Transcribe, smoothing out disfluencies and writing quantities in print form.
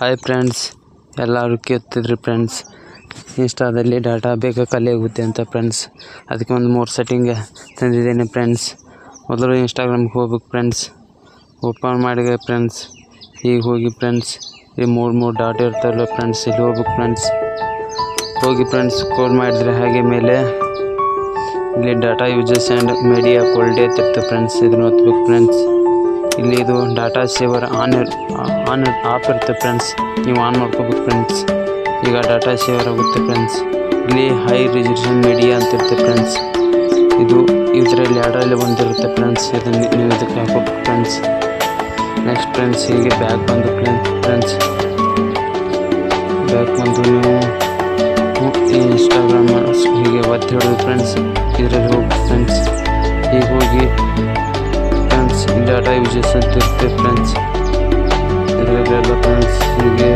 Hi friends, ಎಲ್ಲರೂ ಕೇಳ್ತಿದ್ರಿ friends. ಇನ್ಸ್ಟಾದಲ್ಲಿ data ಬೇಗ ಖಾಲಿ ಆಗುತ್ತೆ ಅಂತ ಫ್ರೆಂಡ್ಸ್. ಅದಕ್ಕೆ ಒಂದು 3 ಸೆಟ್ಟಿಂಗ್ ತಂದಿದ್ದೇನೆ ಫ್ರೆಂಡ್ಸ್. ಮೊದಲು ಇನ್ಸ್ಟಾಗ್ರಾಮ್ಗೆ ಹೋಗ್ಬೇಕು ಫ್ರೆಂಡ್ಸ್. ಓಪನ್ ಮಾಡಿದೆ ಫ್ರೆಂಡ್ಸ್. ಈಗ ಹೋಗಿ ಫ್ರೆಂಡ್ಸ್, ಈ 3 ಡಾಟ್ ಇರ್ತಾರಲ್ಲ ಫ್ರೆಂಡ್ಸ್, ಇಲ್ಲಿ ಹೋಗ್ಬೇಕು ಫ್ರೆಂಡ್ಸ್. ಹೋಗಿ ಫ್ರೆಂಡ್ಸ್, ಸ್ಕ್ರೋಲ್ ಮಾಡಿದರೆ ಹಾಗೆ ಮೇಲೆ ಇಲ್ಲಿ data uses and media cold ಇರ್ತಿತ್ತು ಫ್ರೆಂಡ್ಸ್. ಇದನ್ನು ಒತ್ತಬೇಕು ಫ್ರೆಂಡ್ಸ್. ಇಲ್ಲಿ ಇದು ಡಾಟಾ ಸೇವರ್ ಆನ್ ಆಫ್ ಇರುತ್ತೆ ಫ್ರೆಂಡ್ಸ್. ನೀವು ಆನ್ ಮಾಡ್ಕೋಬೇಕು ಫ್ರೆಂಡ್ಸ್. ಈಗ ಡಾಟಾ ಸೇವರ್ ಆಗುತ್ತೆ ಫ್ರೆಂಡ್ಸ್. ಇಲ್ಲಿ ಹೈ ರೆಸಲ್ಯೂಷನ್ ಮೀಡಿಯಾ ಅಂತ ಇರುತ್ತೆ ಫ್ರೆಂಡ್ಸ್. ಇದು ಇದರಲ್ಲಿ ಎರಡರಲ್ಲಿ ಒಂದಿರುತ್ತೆ ಫ್ರೆಂಡ್ಸ್. ಇದನ್ನು ನೀವು ಇದಕ್ಕೆ ಹಾಕೋಬೇಕು ಫ್ರೆಂಡ್ಸ್. ನೆಕ್ಸ್ಟ್ ಫ್ರೆಂಡ್ಸ್, ಹೀಗೆ ಬ್ಯಾಗ್ ಬಂದು ಫ್ರೆಂಡ್ಸ್, ಬ್ಯಾಗ್ ಬಂದು ನೀವು ಇನ್ಸ್ಟಾಗ್ರಾಮ್ ಹೀಗೆ ಒತ್ತಿ ಹಿಡಿದು ಫ್ರೆಂಡ್ಸ್, ಇದರಲ್ಲಿ ಹೋಗಿ ಫ್ರೆಂಡ್ಸ್. ಈಗ ಹೋಗಿ ಫ್ರೆಂಡ್ಸ್, ಡಾಟಾ ಯೂಸಸ್ ಅಂತ ಇರುತ್ತೆ ಫ್ರೆಂಡ್ಸ್. ಇದರಲ್ಲೆಲ್ಲ ಫ್ರೆಂಡ್ಸ್ ಹೀಗೆ